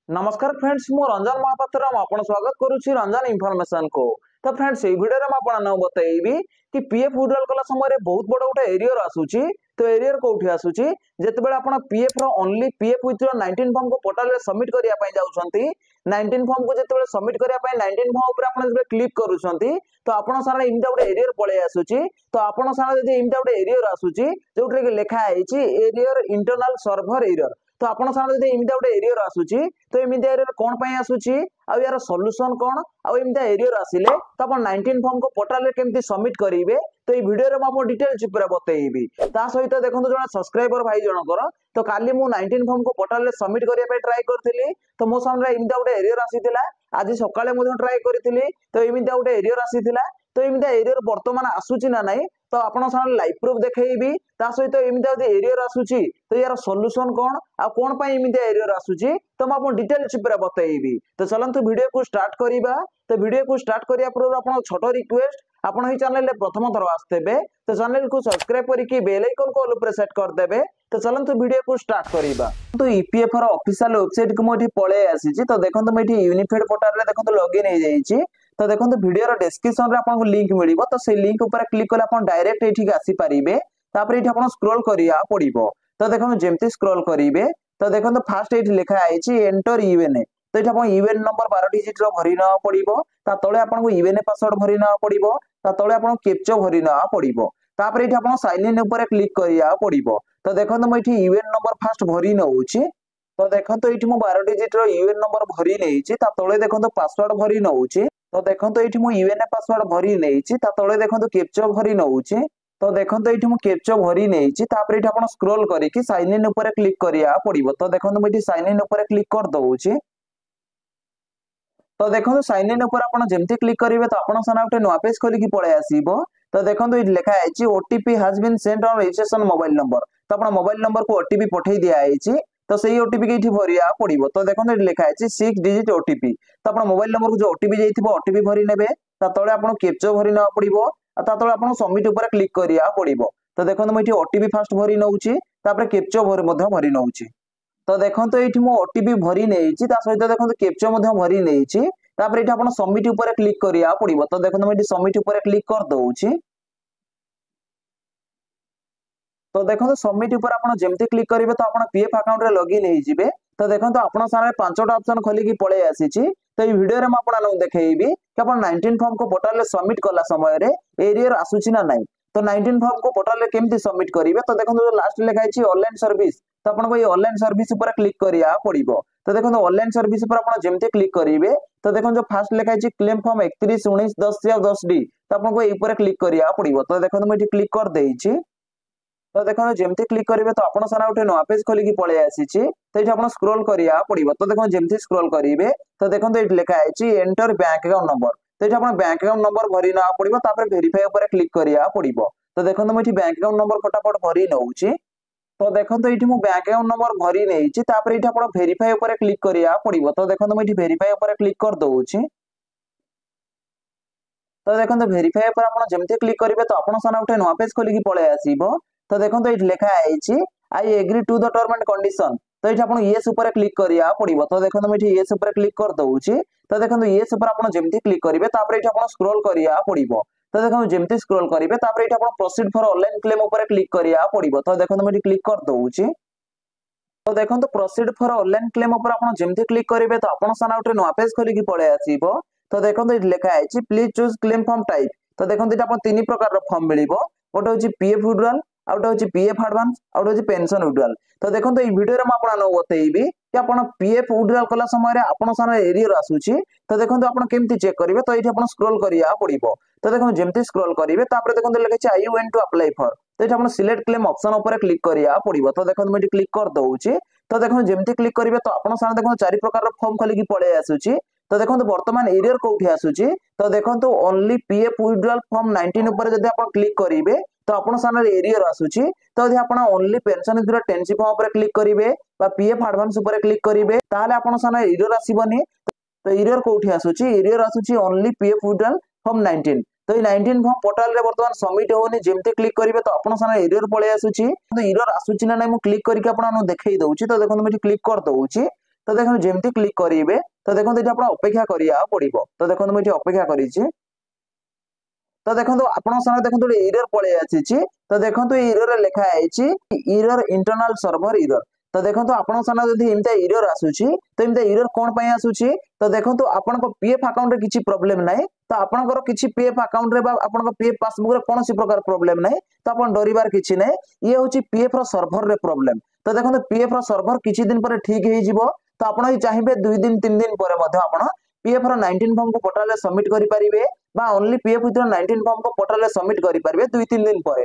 नमस्कार फ्रेंड्स मु रंजन महापात्र आपण स्वागत करुच्ची रंजन इनफॉरमेशन को। तो फ्रेंड्स ये वीडियो में आपन बताइबी कि पीएफ विड्रॉल कला समय बहुत बड़ गोटे एरियर आसूची। तो एरियर कोठी आसूची जेतेबेले आपण पीएफ रो ओनली पीएफ विथड्रॉ 19 फॉर्म को पोर्टल रे सबमिट करिया पई जाउछंती। 19 फॉर्म को जेतेबेले सबमिट करिया पई 19 फॉर्म ऊपर आपण जेबे क्लिक करूछंती तो आपण सारा इनटा गोटे एरियर पळे आसूची। तो आपण सारा जदी इनटा गोटे एरियर आसूची जोटरे के लिखा आइची एरियर इंटरनल सर्वर एरियर। तो आपण सारा जदी इनटा गोटे एरियर आसूची तो एमिता एरियर कोन पई आसूची आ यार सॉल्यूशन कोन आ एमिता एरियर आसिले तो आपण 19 फॉर्म को पोर्टल रे केमती सबमिट करिवे तो ये वीडियो रे म आपन डिटेल्स पूरा बतैबी। ता सहित देखंतु जणा सब्सक्राइबर भाई जनकर तो काली मु 19 फॉर्म को पोर्टल रे सबमिट करिया पे ट्राई करथिली तो मो सामने इमिता गोटे एरियर आसीथिला। आज सकाळे मो ट्राई करथिली तो इमिता गोटे एरियर आसीथिला। तो इमिता एरियर वर्तमान आसूची ना नाही तो आपण सामने लाइव प्रूफ देखैबी। ता सहित इमिता जदी एरियर आसूची तो यार सॉल्यूशन कोन आ कोन पई इमिता एरियर आसूची तो म आपन डिटेल्स पूरा बतैबी। तो चलंतु वीडियो को स्टार्ट करिबा। तो वीडियो को स्टार्ट करिया पूर्व आपण छोटो रिक्वेस्ट आपण ही चैनल रे प्रथम थर आस्तेबे तो चैनल को सब्सक्राइब करिकि बेल आइकन को ऑल पर सेट कर देबे। तो चलंतु वीडियो को स्टार्ट करिबा। तो ईपीएफ रो ऑफिशियल वेबसाइट को मोठी पळे आसीची। तो देखंतु मेठी यूनिफाइड पोर्टल रे देखंतु लॉगिन हो जाईची। तो देखंतु वीडियो रो डिस्क्रिप्शन रे आपन को लिंक मिलिबो तो से लिंक ऊपर क्लिक करले आपन डायरेक्ट एठी आसी परिबे। तापर एठी आपन स्क्रॉल करिया पड़िबो। तो देखंतु जेमति स्क्रॉल करिवे तो देखंतु फास्ट एठी लिखा आइची एंटर यूएनए। तो एठी आपन यूएन नंबर 12 डिजिट रो भरि न पड़िबो। ता तळे आपन को यूएनए पासवर्ड भरि न पड़िबो। ता तळे आपन कैप्चा भरि न पड़िबो। तापर एठी आपन साइन इन ऊपर क्लिक करिया पड़िबो। तो देखंतु म एठी यूएन नंबर फास्ट भरि न होउची। तो देखंतु एठी मो 12 डिजिट रो यूएन नंबर भरि नेइची। ता तळे देखंतु पासवर्ड भरि न होउची। तो देखंतु एठी मो यूएनए पासवर्ड भरि नेइची। ता तळे देखंतु कैप्चा भरि न होउची। तो देखंतु एठी मो कैप्चा भरि नेइची। तापर एठी आपन स्क्रॉल करिकि साइन इन ऊपर क्लिक करिया पड़िबो। तो देखंतु म एठी साइन इन ऊपर क्लिक कर दउची। तो देखो साइन इन ऊपर आपण जेमती क्लिक करिवे तो आपण सना उठे नुआ पेज खोली की पळे आसीबो। तो देखंतु इ लिखा आइची OTP has been sent on registration mobile number. तो आपण मोबाइल नंबर को ओटीपी पठै दिया आइची। तो सेही ओटीपी के इठी भरिया पड़िबो। तो देखंतु इ लिखा आइची 6 डिजिट ओटीपी। तो आपण मोबाइल नंबर को जो ओटीपी जाइथिबो ओटीपी भरि नेबे। ता तळे आपण कैप्चा भरि न पड़िबो। ता तळे आपण सबमिट ऊपर क्लिक करिया पड़िबो। तो देखंतु म इठी ओटीपी फास्ट भरि नउची तापर कैप्चा भरि नउची। तो देखंतु एठी मो ओटीपी भरि नेइची ता सहित देखंतु कैप्चा मध्य भरि नेइची। तापर एठी आपण सबमिट ऊपर क्लिक करिया पड़िबो। तो देखंतु म एठी सबमिट ऊपर क्लिक कर दउची। तो देखंतु सबमिट ऊपर आपण जेमती क्लिक करिवे तो आपण पीएफ अकाउंट रे लॉगिन हे जिवे। तो देखंतु आपण सारे पांचटा ऑप्शन खोली की पळे आसीची। तो ई वीडियो रे म आपण देखैबी कि आपण 19 फॉर्म को पोर्टल रे सबमिट कला समय रे एरियर आसुची ना नाही। तो 19 फॉर्म को पोर्टल रे केमती सबमिट करिवे तो देखंतु जो लास्ट लिखा आइची ऑनलाइन सर्विस। तो आपण को ई ऑनलाइन सर्विस ऊपर क्लिक करिया पड़िबो। तो देखंतु ऑनलाइन सर्विस ऊपर आपण जेमती क्लिक करिवे तो देखंतु जो फास्ट लिखा आइची क्लेम फॉर्म 31 19 10 या 10 डी। तो आपण को ई ऊपर क्लिक करिया पड़िबो। तो देखंतु म एठी क्लिक कर देइची। तो देखो जेमती क्लिक करिवे तो आपण सारा उठे नुआ पेज खोली की पळे आसीची। तो एठी आपण स्क्रॉल करिया पड़िबो। तो देखो जेमती स्क्रॉल करिवे तो देखंतु एठी लिखा आइची एंटर बैंक अकाउंट नंबर। तो एठी आपण बैंक अकाउंट नंबर भरि ना पड़िबो। तापर वेरीफाई ऊपर क्लिक करिया पड़िबो। तो देखंतु म एठी बैंक अकाउंट नंबर फटाफट भरि नउची। तो देखंतु एठी मो बैंक अकाउंट नंबर भरि नेइची। तापर एठी आपण वेरीफाई ऊपर क्लिक करिया पड़िबो। तो देखंतु म एठी वेरीफाई ऊपर क्लिक कर दउची। तो देखंतु वेरीफाई ऊपर आपण जेमती क्लिक करिवे तो आपण साना उठे नुआ पेज खोली की पळे आसीबो। तो देखंतु एठी लिखा आइची I agree to the term and condition. तो एठी आपण यस ऊपर क्लिक करिया पड़िबो। तो देखंतु म एठी यस ऊपर क्लिक कर दउची। तो देखंतु यस ऊपर आपण जेमती क्लिक करिवे तापर एठी आपण स्क्रॉल करिया पड़िबो। तो देखंतु जेमती स्क्रॉल करिवे तापर एठी आपण प्रोसीड फॉर ऑनलाइन क्लेम ऊपर क्लिक करिया पड़िबो। तो देखंतु म एठी क्लिक कर दउची। तो देखंतु प्रोसीड फॉर ऑनलाइन क्लेम ऊपर आपण जेमती क्लिक करिवे तो आपण साना उठे नुआ पेज खोली की पळे आसीबो। तो देखंतु एठी लिखा आइची please choose claim form type. तो देखंतु एठी आपण तीन प्रकार रो फॉर्म मिलिबो। गोटे होची पीएफ विड्रॉल आउटा होची पीएफ एडवांस आउटा होची पेंशन विड्रॉल। तो देखंतु ई वीडियो रे म आपण बतैबी कि आपण पीएफ विड्रॉल कला समय रे आपण सारा एरियर आसुची। तो देखंतु आपण केमती चेक करिवे तो एठी आपण स्क्रॉल करिया पड़िबो। तो देखंतु जेमती स्क्रॉल करिवे तापर देखंतु लिखा I want to apply for. तो एठी आपण सिलेक्ट क्लेम ऑप्शन ऊपर क्लिक करिया पड़िबो। तो देखंतु म एठी क्लिक कर दउची। तो देखंतु जेमती क्लिक करिवे तो आपण सारा देखंतु चारि प्रकार रो फॉर्म खोली की पळे आसुची। तो देखंतु वर्तमान एरियर कोठी आसुची। तो देखंतु ओनली पीएफ विड्रॉल फॉर्म 19 ऊपर जदि आपण क्लिक करिवे तो आपण सारा एरियर आसुची। तो यदि आपण only pension withdrawal Tennessee form ऊपर क्लिक करिवे बा पीएफ एडवांस ऊपर क्लिक करिवे ताले आपण सारा एरियर आसीबनी। तो एरियर कोठी आसुची एरियर आसुची ओनली पीएफ विड्रॉल फॉर्म 19। तो ये 19 फॉर्म पोर्टल रे वर्तमान सबमिट होनी जेमती क्लिक करिवे तो आपण सारा एरियर पळे आसुची। तो एरियर आसुची ना नै मु क्लिक करिके आपण देखै दउची। तो देखंतु म क्लिक कर दउची। तो देखो जेमती क्लिक करेंगे तो देखो ये आप अपेक्षा करा पड़ो। तो देखो मुझे अपेक्षा करी तो देखो आपण सामने देखो एरर पड़े आसी। तो देखो एरर लिखा है एरर इंटरनल सर्वर एरर। तो देखो आपण सामने जब एमती एरर आसूची तो एमती एरर कौन पाई आसूची। तो देखो आपण पीएफ अकाउंट रे किसी प्रॉब्लम नहीं। तो आपनकर किसी पीएफ अकाउंट रे आपन पीएफ पासबुक रे कौन प्रकार प्रॉब्लम नहीं। तो आपण डरिबार किसी नहीं। ये होची पीएफ रो सर्वर रे प्रॉब्लम। तो देखो पीएफ रो सर्वर किसी दिन पर ठीक हो जिवो। तो आपण चाहिए 2 दिन 3 दिन पर मध्य आपण पीएफ रो 19 फॉर्म को पोर्टल रे सबमिट करि परिबे बा ओनली पीएफ विथ 19 फॉर्म को पोर्टल रे सबमिट करि परिबे 2-3 दिन पर।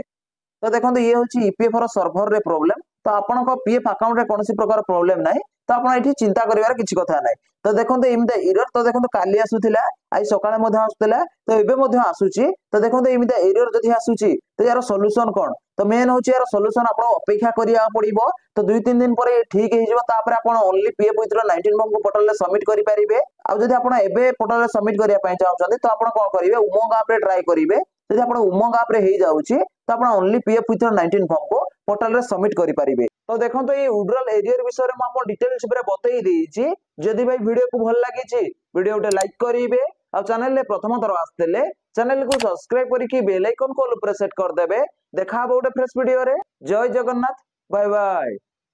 तो देखो ये हूँ ईपीएफ सर्वर रे प्रॉब्लम। तो आपण पीएफ अकाउंट रे कौन प्रकार प्रॉब्लम ना। तो आप ये चिंता करिवार किसी कथा ना। तो देखो एमती एरर तो देखो काली आसूला आज सकाळे आसूला तो एबे आसूची। तो देखो एमती एरर जदि आसूची तो यार सॉल्यूशन कौन। तो मेन हूँ यार सॉल्यूशन आप अपेक्षा करिया पड़िबो। तो 2-3 दिन पर ठीक हो ओनली पीएफ विथ 19 फॉर्म को पोर्टल रे सबमिट करि परिबे। आ जदि आपण एबे पोर्टल रे सबमिट करिया पई चाहउछन्ते तो आपण कोन करिवे उमंग ऐप रे ट्राई करिवे। यदि आपण उमंग ऐप रे हेई जाउची तो आपण ओनली पीएफ विथ 19 फॉर्म को पोर्टल रे सबमिट करि परिबे। तो देखो ये उड्रल एरियर विषय में आप डिटेल्स बतई देछि। जदि भाई वीडियो को भल लगी वीडियो गोटे लाइक करेंगे और चैनल ले प्रथम थर आसते चैनल को सब्सक्राइब करके बेल आइकन को सेट कर देबे। देखा गोटे फ्रेश वीडियो रे। जय जगन्नाथ। Bye bye.